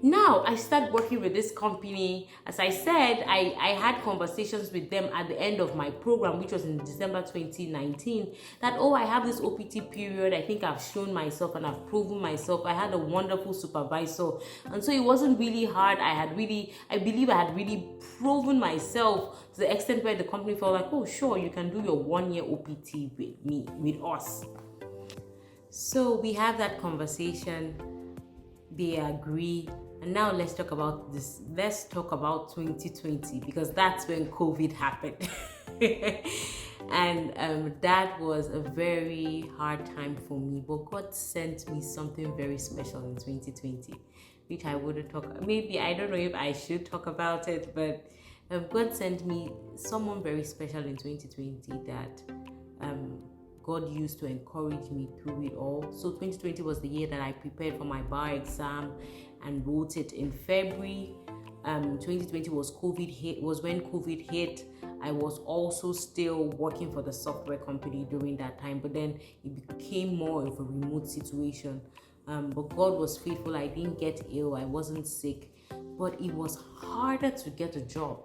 Now I start working with this company. As I said, I had conversations with them at the end of my program, which was in December 2019, that, oh, I have this OPT period. I think I've shown myself and I've proven myself. I had a wonderful supervisor. And so it wasn't really hard. I believe I had really proven myself to the extent where the company felt like, oh, sure, you can do your 1-year OPT with me, with us. So we have that conversation. They agree. And now let's talk about this. Let's talk about 2020, because that's when COVID happened. And that was a very hard time for me. But God sent me something very special in 2020, which I wouldn't talk. Maybe, I don't know if I should talk about it, but God sent me someone very special in 2020 that God used to encourage me through it all. So 2020 was the year that I prepared for my bar exam and wrote it in February. 2020 was when COVID hit. I was also still working for the software company during that time, but then it became more of a remote situation. But God was faithful. I didn't get ill. I wasn't sick, but it was harder to get a job.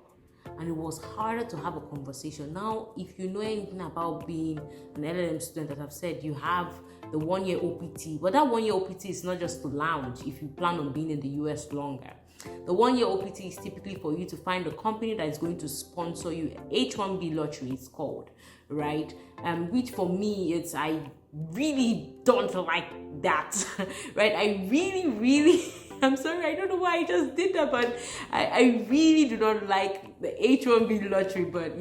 And it was harder to have a conversation. Now, if you know anything about being an LLM student, as I've said, you have the 1-year OPT. But that 1-year OPT is not just to lounge if you plan on being in the US longer. The 1-year OPT is typically for you to find a company that is going to sponsor you. H1-B lottery is called, right? Which for me, I really don't like that, right? I really I'm sorry, I don't know why I just did that, but I really do not like the H1-B lottery. But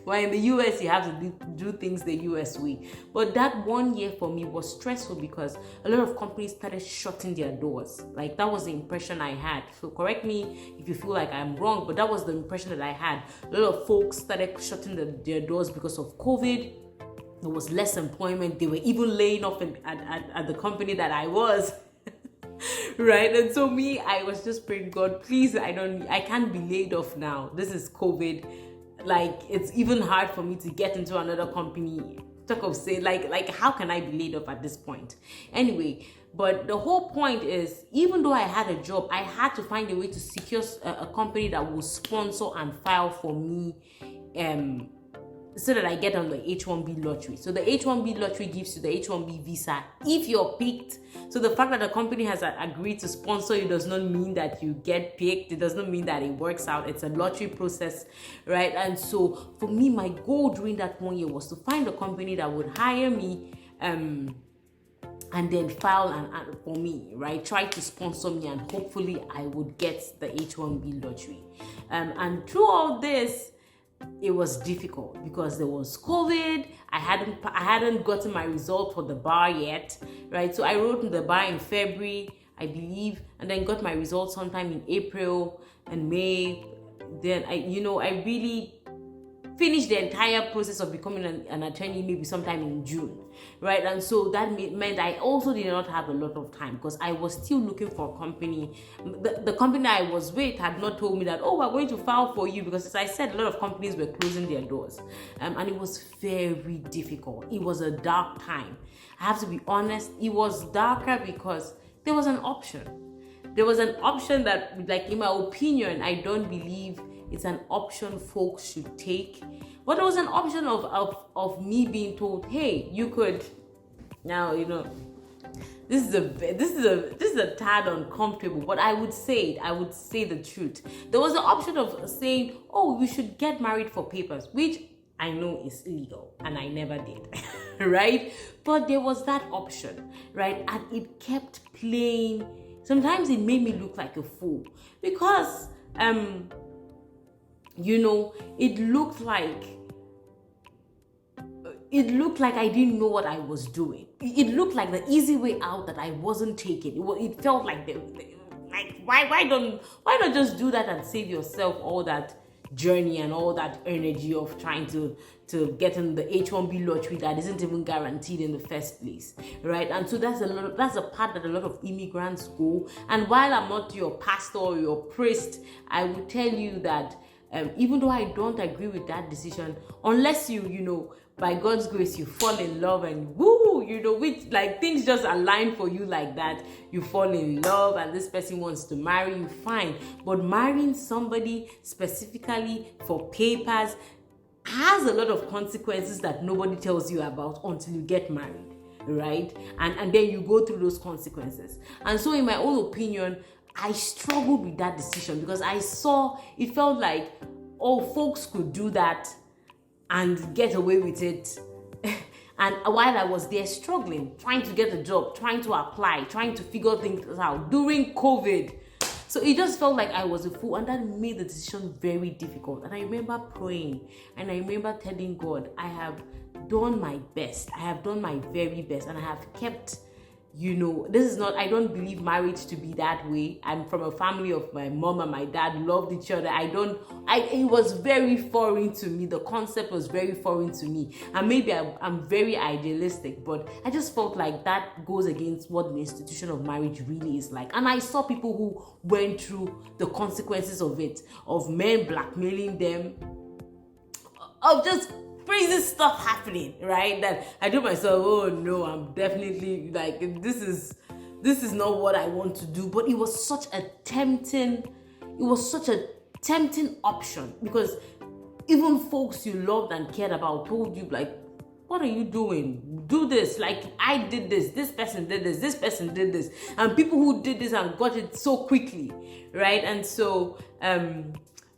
while in the US, you have to do things the US way. But that 1 year for me was stressful because a lot of companies started shutting their doors. Like, that was the impression I had. So correct me if you feel like I'm wrong, but that was the impression that I had. A lot of folks started shutting their doors because of COVID. There was less employment. They were even laying off at the company that I was. Right? And so I was just praying, God, please, I can't be laid off now. This is COVID. Like, it's even hard for me to get into another company. Talk of say, like how can I be laid off at this point? Anyway, but the whole point is, even though I had a job, I had to find a way to secure a company that will sponsor and file for me, so that I get on the H1-B lottery. So the H1-B lottery gives you the H1-B visa if you're picked. So the fact that the company has agreed to sponsor you does not mean that you get picked. It does not mean that it works out. It's a lottery process, right? And so for me, my goal during that 1 year was to find a company that would hire me, and then file and for me, right? Try to sponsor me, and hopefully I would get the H1-B lottery. And through all this, it was difficult because there was COVID. I hadn't gotten my result for the bar yet, right? So I wrote in the bar in February, I believe, and then got my results sometime in April and May. Then I really finished the entire process of becoming an attorney maybe sometime in June, right? And so that meant I also did not have a lot of time because I was still looking for a company. The company I was with had not told me that, oh, we're going to file for you, because as I said, a lot of companies were closing their doors, and it was very difficult. It was a dark time. I have to be honest, it was darker because there was an option. There was an option that, like, in my opinion, I don't believe it's an option folks should take. But there was an option of me being told, hey, you could now, this is a tad uncomfortable, but I would say the truth. There was the option of saying, oh, we should get married for papers, which I know is illegal and I never did. Right? But there was that option, right? And it kept playing. Sometimes it made me look like a fool because it looked like I didn't know what I was doing. It looked like the easy way out that I wasn't taking. It felt like why not just do that and save yourself all that journey and all that energy of trying to get in the H1-B lottery that isn't even guaranteed in the first place, right? And so that's a part that a lot of immigrants go. And while I'm not your pastor or your priest, I will tell you that even though I don't agree with that decision, unless you by God's grace, you fall in love and woo, which like things just align for you like that. You fall in love and this person wants to marry you, fine. But marrying somebody specifically for papers has a lot of consequences that nobody tells you about until you get married, right? And then you go through those consequences. And so in my own opinion, I struggled with that decision because it felt like, oh, folks could do that and get away with it. And while I was there struggling, trying to get a job, trying to apply, trying to figure things out during COVID. So it just felt like I was a fool, and that made the decision very difficult. And I remember praying, and I remember telling God, I have done my best. I have done my very best, and I have kept, I don't believe marriage to be that way. I'm from a family of my mom and my dad loved each other. It was very foreign to me. The concept was very foreign to me. And maybe I'm very idealistic, but I just felt like that goes against what the institution of marriage really is like. And I saw people who went through the consequences of it, of men blackmailing them, of just crazy stuff happening, right? That I told myself, oh no, I'm definitely like, this is not what I want to do. But it was such a tempting option, because even folks you loved and cared about told you, like, what are you doing? Do this. Like, I did this person did this person did this. And people who did this and got it so quickly, right? And so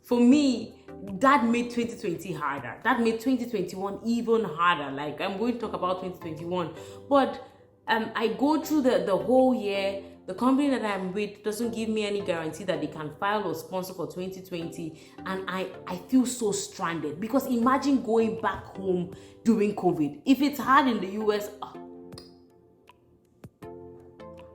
for me, that made 2020 harder. That made 2021 even harder. Like, I'm going to talk about 2021. But I go through the whole year. The company that I'm with doesn't give me any guarantee that they can file or sponsor for 2020. And I feel so stranded. Because imagine going back home during COVID. If it's hard in the US,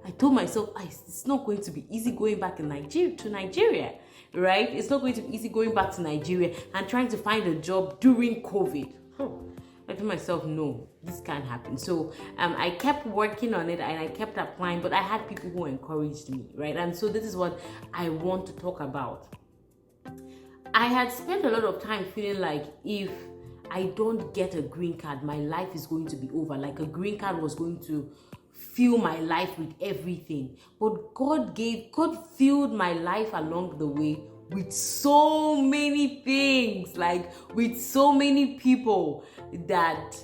I told myself, it's not going to be easy going back to Nigeria. Right? It's not going to be easy going back to Nigeria and trying to find a job during COVID. I told myself, no, this can't happen. So I kept working on it and I kept applying, but I had people who encouraged me, right? And so this is what I want to talk about. I had spent a lot of time feeling like if I don't get a green card, my life is going to be over. Like a green card was going to fill my life with everything. But God filled my life along the way with so many things, like with so many people that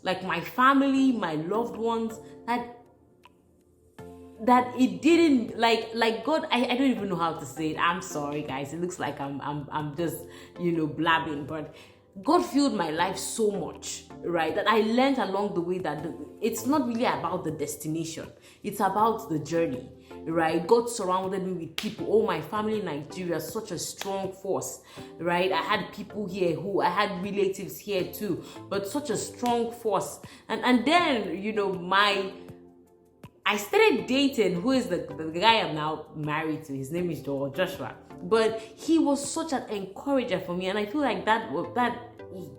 like my family, my loved ones, that it didn't like God. I don't even know how to say it. I'm sorry, guys. It looks like I'm just blabbing, but God filled my life so much, right, that I learned along the way that it's not really about the destination. It's about the journey, right? God surrounded me with people. Oh, my family in Nigeria, such a strong force, right? I had people here I had relatives here too, but such a strong force. And then, I started dating, who is the guy I'm now married to. His name is Joshua. But he was such an encourager for me, and I feel like that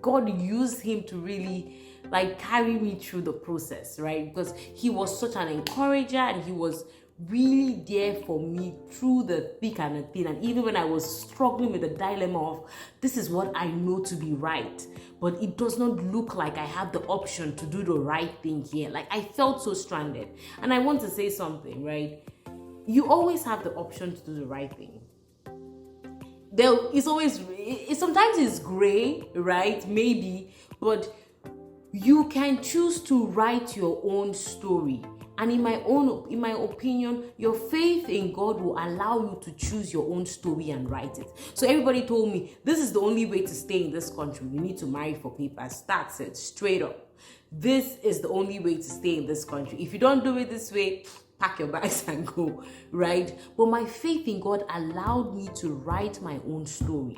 God used him to really like carry me through the process, right? Because he was such an encourager and he was really there for me through the thick and the thin. And even when I was struggling with the dilemma of this is what I know to be right, but it does not look like I have the option to do the right thing here. Like, I felt so stranded. And I want to say something, right? You always have the option to do the right thing. Sometimes it's gray, right? Maybe, but you can choose to write your own story. And in my opinion, your faith in God will allow you to choose your own story and write it. So everybody told me, this is the only way to stay in this country. You need to marry for papers. That's it, straight up. This is the only way to stay in this country. If you don't do it this way, pack your bags and go, right? But my faith in God allowed me to write my own story.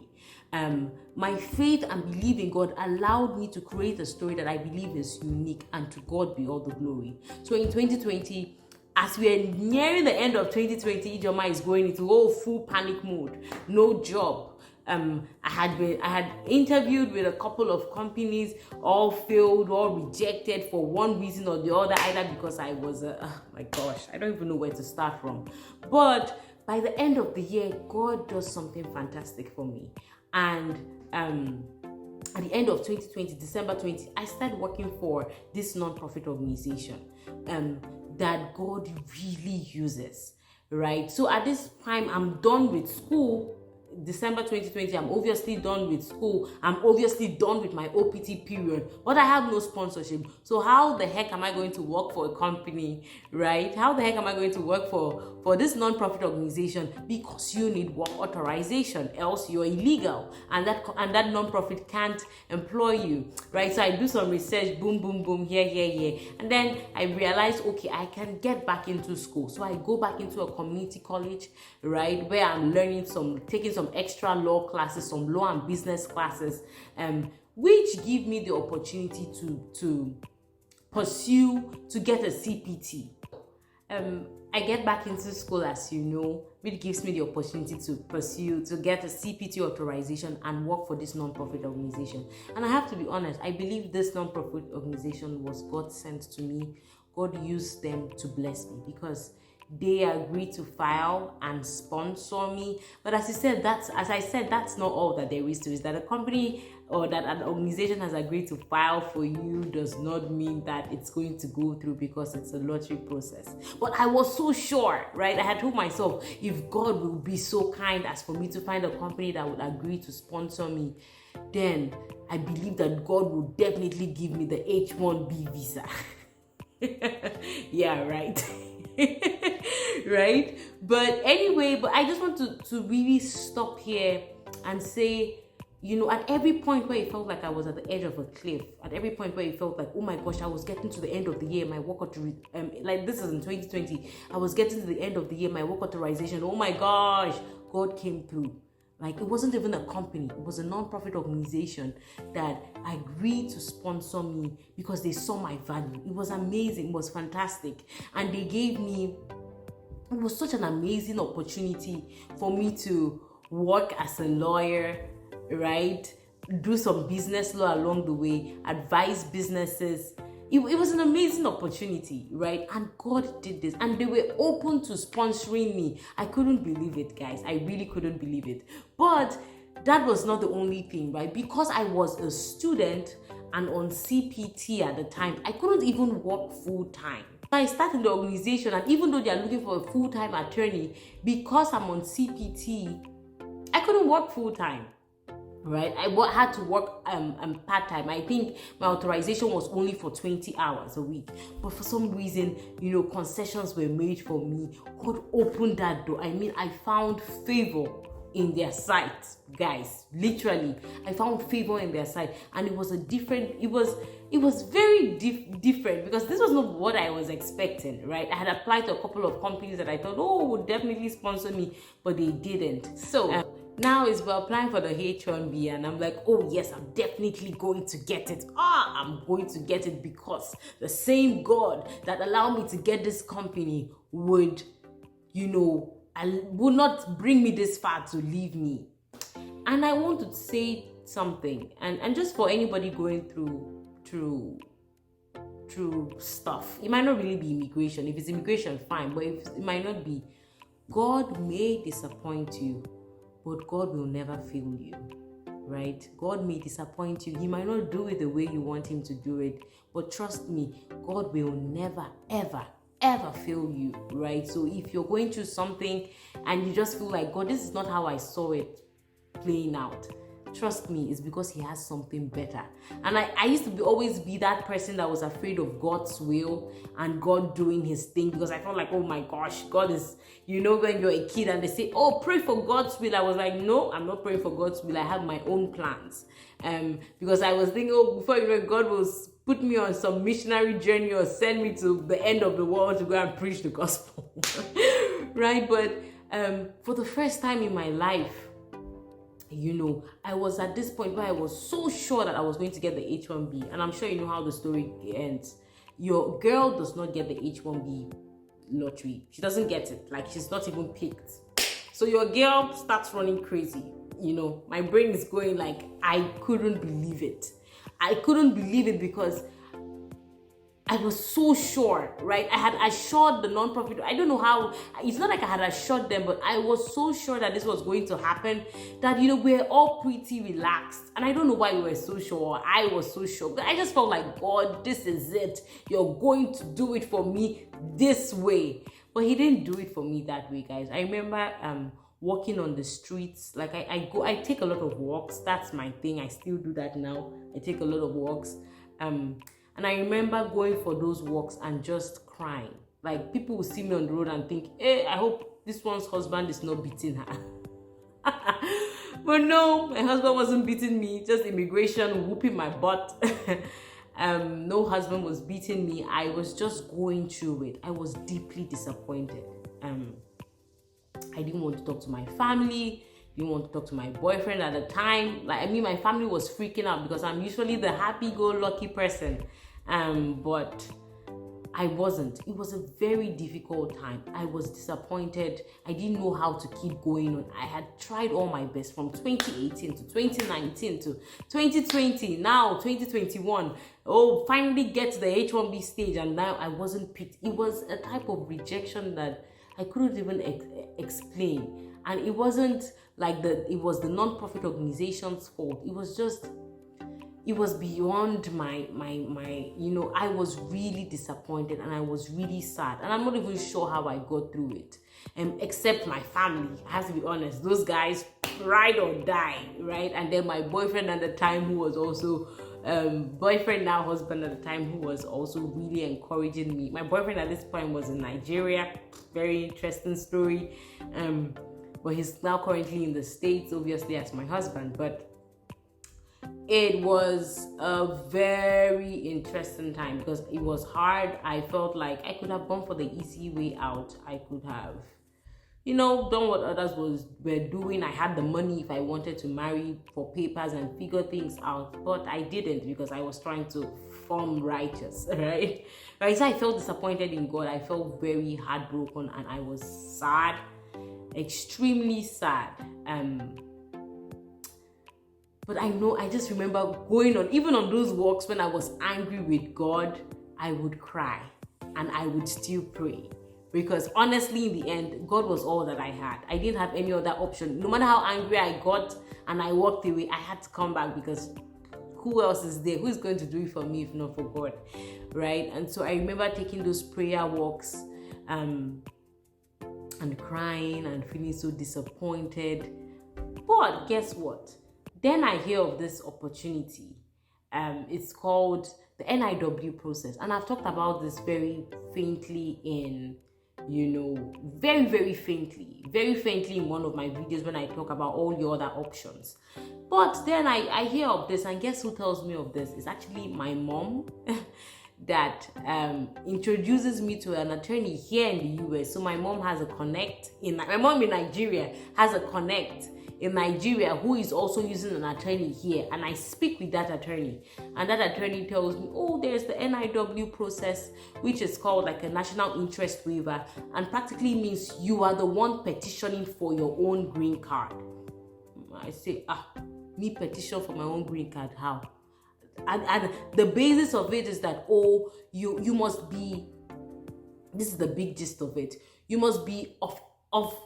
My faith and belief in God allowed me to create a story that I believe is unique, and to God be all the glory. So in 2020, as we are nearing the end of 2020, Ijoma is going into full panic mode. No job. I had interviewed with a couple of companies, all failed, all rejected for one reason or the other, either because I was my gosh, I don't even know where to start from. But by the end of the year, God does something fantastic for me. And at the end of 2020, December 20, I started working for this non-profit organization that God really uses, right? So at this time, I'm done with school. December 2020, I'm obviously done with school. I'm obviously done with my OPT period, but I have no sponsorship. So how the heck am I going to work for a company, right? How the heck am I going to work for this non-profit organization? Because you need work authorization, else you're illegal, and that non-profit can't employ you, right? So I do some research, boom, boom, boom, here, and then I realized, okay, I can get back into school. So I go back into a community college, right, where I'm learning taking some extra law classes, some law and business classes, which give me the opportunity to pursue to get a CPT. I get back into school, as you know, which gives me the opportunity to get a CPT authorization and work for this non-profit organization. And I have to be honest, I believe this non-profit organization was God sent to me. God used them to bless me because they agreed to file and sponsor me. But as I said, that's not all that there is to it. That a company or that an organization has agreed to file for you does not mean that it's going to go through, because it's a lottery process. But I was so sure, right? I had told myself, if God will be so kind as for me to find a company that would agree to sponsor me, then I believe that God will definitely give me the H1-B visa. Yeah, right. Right? But anyway, I just want to really stop here and say, at every point where it felt like I was at the edge of a cliff, at every point where it felt like, oh my gosh, I was getting to the end of the year, my work like this is in 2020, I was getting to the end of the year, my work authorization, oh my gosh, God came through. Like, it wasn't even a company, it was a non-profit organization that agreed to sponsor me because they saw my value. It was amazing, it was fantastic. And they gave me, it was such an amazing opportunity for me to work as a lawyer, right? Do some business law along the way, advise businesses. It was an amazing opportunity, right? And God did this, and they were open to sponsoring me. I couldn't believe it, guys. I really couldn't believe it. But that was not the only thing, right? Because I was a student and on CPT at the time, I couldn't even work full time. I started the organization, and even though they are looking for a full-time attorney, because I'm on CPT, I couldn't work full time. Right, I had to work part-time. I think my authorization was only for 20 hours a week, but for some reason, concessions were made for me. God opened that door. I mean, I found favor in their sight, guys. Literally, I found favor in their sight, and it was very different, because this was not what I was expecting, right? I had applied to a couple of companies that I thought, would definitely sponsor me, but they didn't. So now we're applying for the H1-B, and I'm like, oh yes, I'm definitely going to get it. I'm going to get it, because the same God that allowed me to get this company would not bring me this far to leave me. And I want to say something, and just for anybody going through stuff, it might not really be immigration. If it's immigration, fine, but it might not be. God may disappoint you, but God will never fail you, right? God may disappoint you. He might not do it the way you want him to do it, but trust me, God will never, ever, ever fail you, right? So if you're going through something and you just feel like, God, this is not how I saw it playing out, trust me, it's because he has something better. And I used to always be that person that was afraid of God's will and God doing his thing, because I felt like, oh my gosh, God is, when you're a kid and they say, oh, pray for God's will. I was like, no, I'm not praying for God's will. I have my own plans. Because I was thinking, before God will put me on some missionary journey or send me to the end of the world to go and preach the gospel. Right? But for the first time in my life, I was at this point where I was so sure that I was going to get the H1-B. And I'm sure you know how the story ends. Your girl does not get the H1-B lottery. She doesn't get it. Like, she's not even picked. So your girl starts running crazy. My brain is going like, I couldn't believe it. I couldn't believe it, because I was so sure, right? I had assured the non-profit. I don't know how. It's not like I had assured them, but I was so sure that this was going to happen that, we're all pretty relaxed. And I don't know why we were so sure. I was so sure. But I just felt like, God, this is it. You're going to do it for me this way. But he didn't do it for me that way, guys. I remember walking on the streets. Like I take a lot of walks. That's my thing. I still do that now. I take a lot of walks. And I remember going for those walks and just crying. Like, people will see me on the road and think, hey, I hope this one's husband is not beating her. But no, my husband wasn't beating me, just immigration whooping my butt. No husband was beating me. I was just going through it. I was deeply disappointed. I didn't want to talk to my family. Didn't want to talk to my boyfriend at the time. My family was freaking out because I'm usually the happy-go-lucky person. But I wasn't. It was a very difficult time. I was disappointed. I didn't know how to keep going on. I had tried all my best from 2018 to 2019 to 2020, now 2021. Oh, finally get to the H1-B stage, and now I wasn't picked. It was a type of rejection that I couldn't even explain. And it wasn't like it was the non-profit organization's fault. It was beyond my I was really disappointed and I was really sad. And I'm not even sure how I got through it. Except my family, I have to be honest. Those guys, ride or die, right? And then my boyfriend at the time, who was also boyfriend, now husband at the time, who was also really encouraging me. My boyfriend at this point was in Nigeria. Very interesting story. But he's now currently in the States, obviously, as my husband. But it was a very interesting time because it was hard. I felt like I could have gone for the easy way out. I could have, done what others were doing. I had the money if I wanted to marry for papers and figure things out. But I didn't because I was trying to form righteous, right? Right. So I felt disappointed in God. I felt very heartbroken and I was sad, extremely sad. But I just remember going on, even on those walks when I was angry with God, I would cry and I would still pray. Because honestly, in the end, God was all that I had. I didn't have any other option. No matter how angry I got and I walked away, I had to come back because who else is there? Who is going to do it for me if not for God, right? And so I remember taking those prayer walks and crying and feeling so disappointed. But guess what? Then I hear of this opportunity. It's called the NIW process. And I've talked about this very faintly very, very faintly in one of my videos when I talk about all the other options. But then I hear of this, and guess who tells me of this? It's actually my mom that introduces me to an attorney here in the US. So my mom has a connect. My mom in Nigeria has a connect in Nigeria who is also using an attorney here, and I speak with that attorney, and that attorney tells me, oh, there's the NIW process, which is called like a national interest waiver, and practically means you are the one petitioning for your own green card. I say, me petition for my own green card, how? And the basis of it is that, you must be, this is the big gist of it, you must be of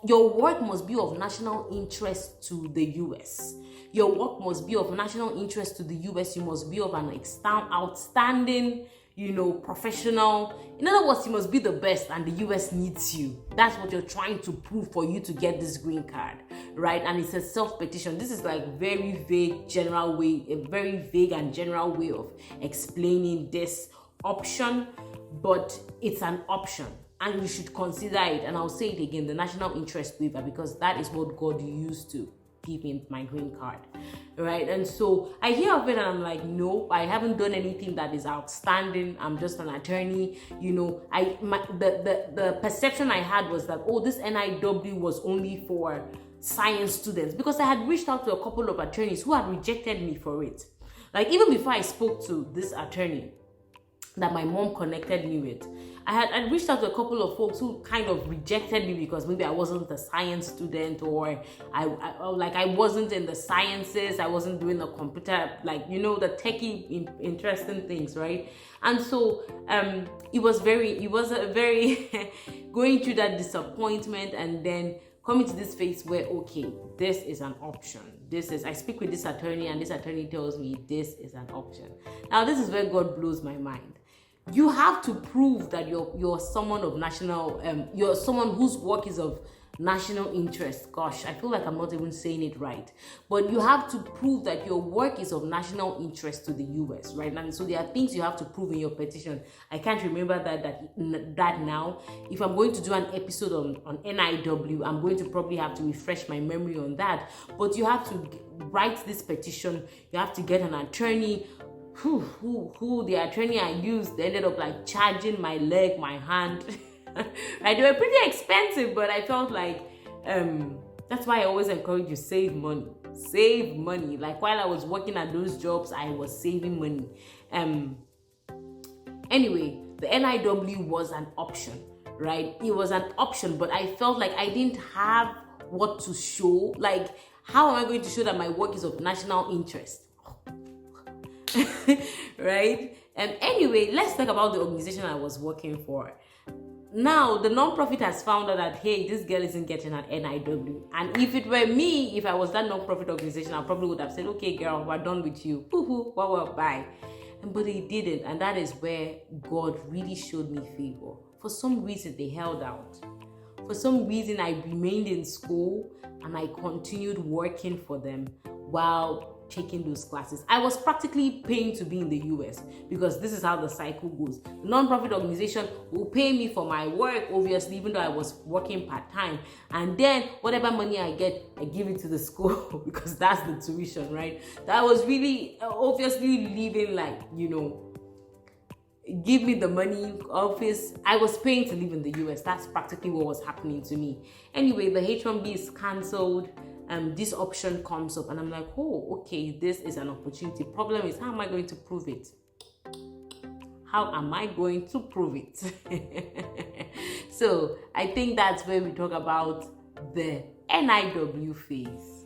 your work must be of national interest to the US. Your work must be of national interest to the US. You must be of an outstanding, professional. In other words, you must be the best and the US needs you. That's what you're trying to prove for you to get this green card, right? And it's a self-petition. This is like a very vague and general way of explaining this option, but it's an option. And you should consider it. And I'll say it again, the national interest waiver, because that is what God used to give me my green card, right? And so I hear of it and I'm like, no, I haven't done anything that is outstanding. I'm just an attorney. The perception I had was that, this NIW was only for science students, because I had reached out to a couple of attorneys who had rejected me for it. Like, even before I spoke to this attorney, that my mom connected me with. I reached out to a couple of folks who kind of rejected me because maybe I wasn't a science student, or I wasn't in the sciences, I wasn't doing the computer, the techie interesting things, right? And so it was a very going through that disappointment, and then coming to this phase where, okay, this is an option. I speak with this attorney, and this attorney tells me this is an option. Now, this is where God blows my mind. You have to prove that you're someone of you're someone whose work is of national interest. Gosh, I feel like I'm not even saying it right. But you have to prove that your work is of national interest to the US, right? And so there are things you have to prove in your petition. I can't remember that now. If I'm going to do an episode on NIW, I'm going to probably have to refresh my memory on that. But you have to write this petition. You have to get an attorney. Who the attorney I used, they ended up charging my leg, my hand. Right? They were pretty expensive, but I felt like that's why I always encourage you, save money. Save money. Like while I was working at those jobs, I was saving money. Anyway, the NIW was an option, right? It was an option, but I felt like I didn't have what to show. Like, how am I going to show that my work is of national interest? Right? Anyway, let's talk about the organization I was working for. Now, the non-profit has found out that, hey, this girl isn't getting an NIW. And if it were me, if I was that non-profit organization, I probably would have said, okay, girl, we're done with you. Well, bye. But they didn't. And that is where God really showed me favor. For some reason, they held out. For some reason, I remained in school and I continued working for them while taking those classes. I was practically paying to be in the US, because this is how the cycle goes. The non-profit organization will pay me for my work, obviously, even though I was working part-time, and then whatever money I get, I give it to the school because that's the tuition, right? That was really obviously living give me the money, office. I was paying to live in the US. That's practically what was happening to me. Anyway, the H1-B is cancelled. This option comes up, and I'm like, oh, okay, this is an opportunity. Problem is, how am I going to prove it? How am I going to prove it? So I think that's where we talk about the NIW phase.